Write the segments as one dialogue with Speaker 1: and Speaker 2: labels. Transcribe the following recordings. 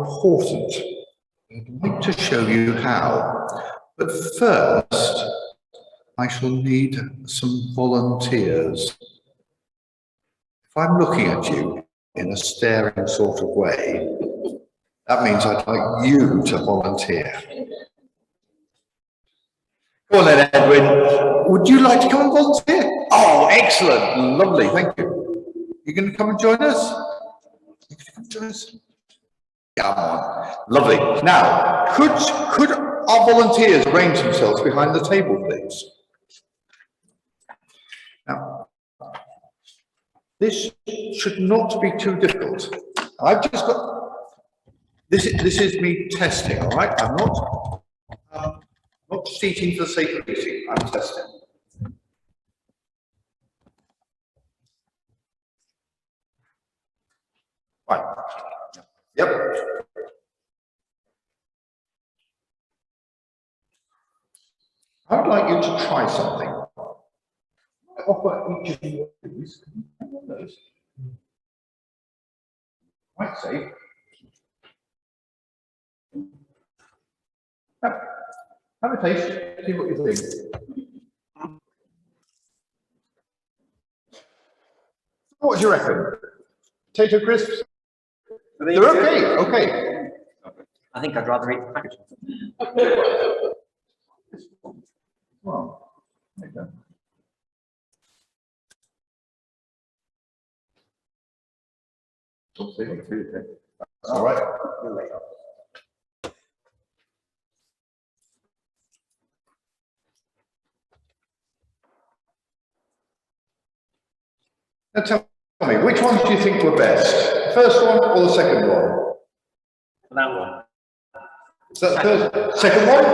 Speaker 1: important. I'd like to show you how. But first, I shall need some volunteers. If I'm looking at you in a staring sort of way, that means I'd like you to volunteer. Go on then, Edwin. Would you like to come and volunteer? Oh, excellent. Lovely. Thank you. You're going to come and join us? You're going to come join us? Come on. Lovely. Now, could our volunteers arrange themselves behind the table, please? Now, this should not be too difficult. I've just got, this is me testing, all right? I'm not cheating for the sake of cheating, I'm testing. Right. Yep. I would like you to try something. I offer each of you these. Those. Quite safe. Have a taste, see what you think. What do you reckon? Potato crisps? They're okay, okay.
Speaker 2: I think I'd rather eat the package.
Speaker 1: Well, there you go. All right. Now tell me, which ones do you think were best? The first one or the second one?
Speaker 2: That one.
Speaker 1: Is that the first? Second one?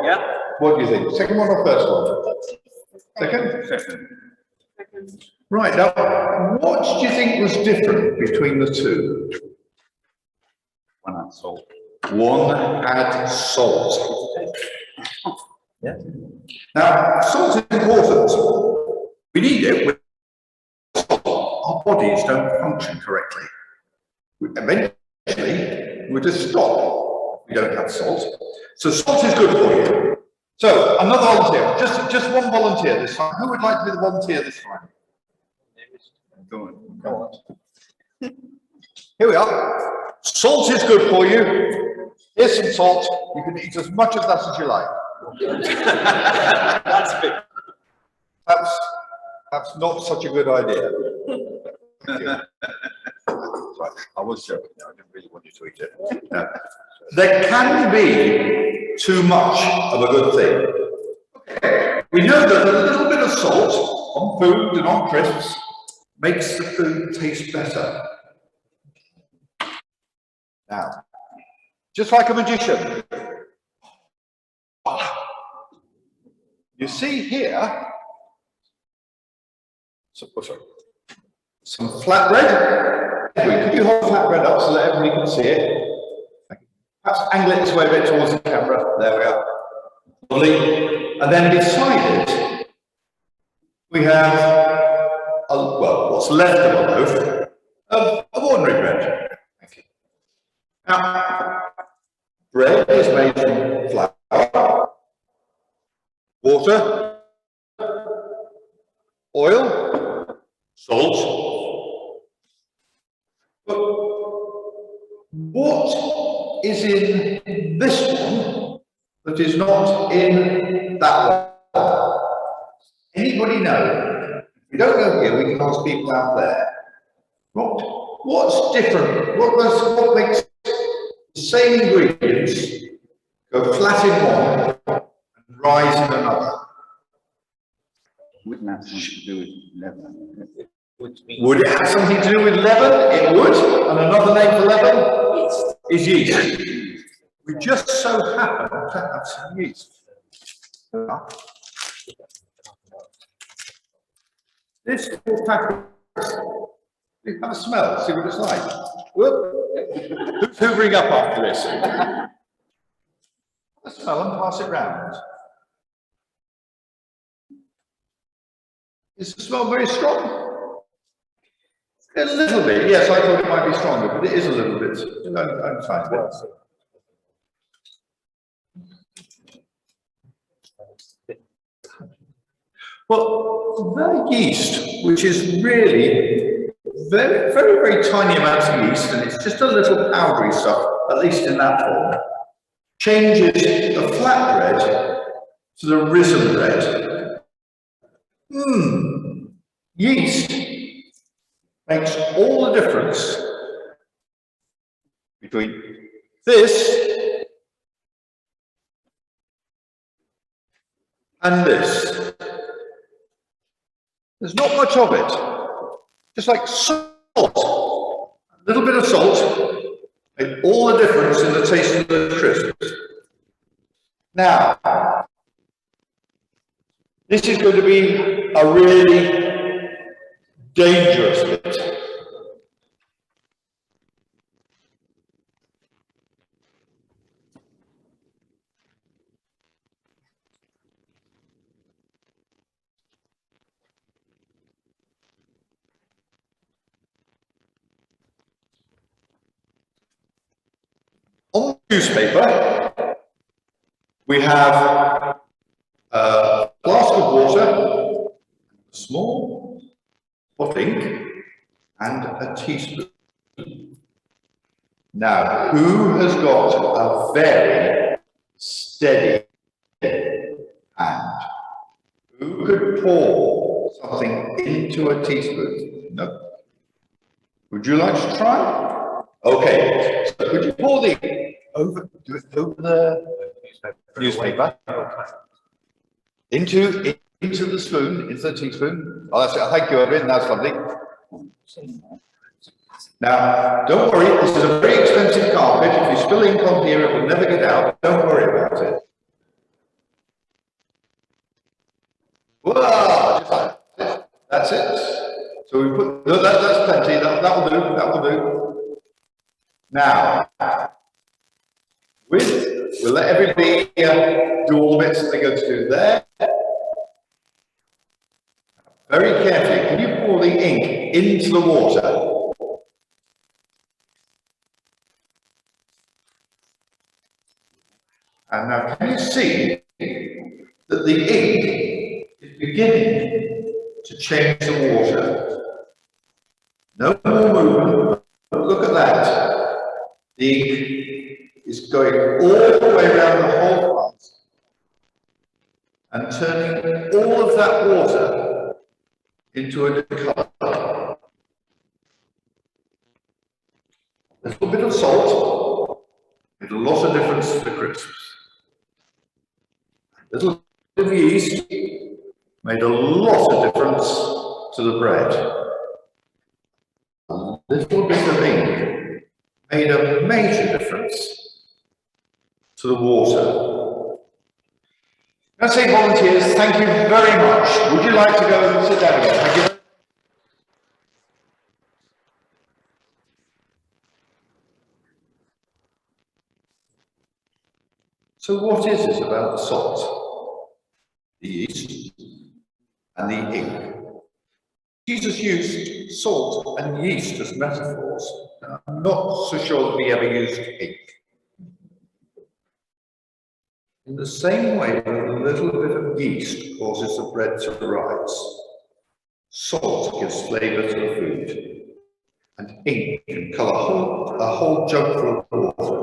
Speaker 2: Yeah.
Speaker 1: What do you think? Second one or first one? Second?
Speaker 2: Second.
Speaker 1: Right, now, what do you think was different between the two?
Speaker 2: One had salt.
Speaker 1: One had salt.
Speaker 2: Yeah.
Speaker 1: Now, salt is important. We need it. With salt, our bodies don't function correctly. Eventually, we just stop. We don't have salt. So salt is good for you. So another volunteer, just one volunteer this time. Who would like to be the volunteer this time? Go on. Here we are. Salt is good for you. Here's some salt. You can eat as much of that as you like.
Speaker 2: That's big.
Speaker 1: Perhaps not such a good idea. Right, I was joking. I didn't really want you to eat it. No. There can be too much of a good thing. Okay. We know that a little bit of salt on food and on crisps makes the food taste better. Now, just like a magician, you see here some flatbread. Could you hold flatbread up so that everybody can see it? Perhaps angle it this way a bit towards the camera. There we are. Lovely. And then beside it, we have what's left of a loaf of ordinary bread. Thank you. Now, bread is made from flour, water, oil, salt. But what is in this one that is not in that one? Anybody know? If we don't know here, we can ask people out there. What's different? What makes the same ingredients go flat in one and rise in another?
Speaker 2: Wouldn't have something to do with leaven.
Speaker 1: Would it have something to do with leaven? It would. And another name for leaven is yeast. We just so happen to have some yeast. This will pack. Have a smell, see what it's like. Who's hoovering up after this? Have a smell and pass it round. Is the smell very strong? A little bit, yes, I thought it might be stronger, but it is a little bit. I'm fine with it. Well, the yeast, which is really very, very, very tiny amounts of yeast, and it's just a little powdery stuff, at least in that form, changes the flat bread to the risen bread. Yeast makes all the difference between this and this. There's not much of it. Just like salt, a little bit of salt made all the difference in the taste of the crisps. Now, this is going to be a really dangerous bit. On the newspaper, we have a flask of water, a small pot of ink, and a teaspoon. Now, who has got a very steady hand? Who could pour something into a teaspoon? No. Would you like to try? Okay, so could you pour the over the newspaper into the spoon, into the teaspoon? Oh, that's it. Thank you, Edwin. That's lovely. Now, don't worry. This is a very expensive carpet. If you spill ink on here, it will never get out. Don't worry about it. Whoa! Just like this. That's it. So we put that's plenty. That will do. That will do. Now, we'll let everybody do all the bits that they're going to do there. Very carefully, can you pour the ink into the water? And now, can you see that the ink is beginning to change the water? No more movement. Look at that. The ink is going all the way around the whole plant and turning all of that water into a new colour. A little bit of salt made a lot of difference to the crisps. A little bit of yeast made a lot of difference to the bread. A little bit of ink made a major difference to the water. Now, say volunteers, thank you very much. Would you like to go and sit down again? Thank you. So what is it about the salt, the yeast, and the ink? Jesus used salt and yeast as metaphors. I'm not so sure that he ever used ink. In the same way that a little bit of yeast causes the bread to rise, salt gives flavour to the food, and ink can colour a whole jug full of water.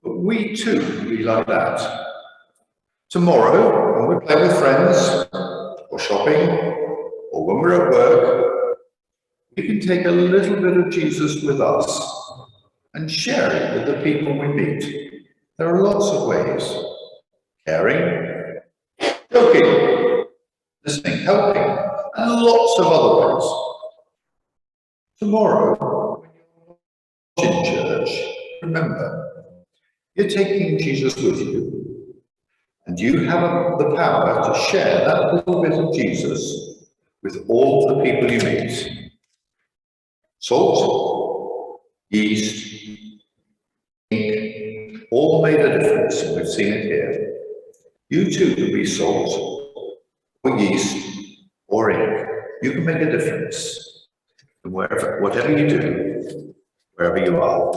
Speaker 1: But we too can be like that. Tomorrow, when we're playing with friends, or shopping, or when we're at work, we can take a little bit of Jesus with us and share it with the people we meet. There are lots of ways. Caring, joking, listening, helping, and lots of other ways. Tomorrow, when you're not in church, remember, you're taking Jesus with you, and you have the power to share that little bit of Jesus with all the people you meet. Salt, yeast, ink, all made a difference, and we've seen it here. You too can be salt, or yeast, or ink. You can make a difference. And wherever, whatever you do, wherever you are,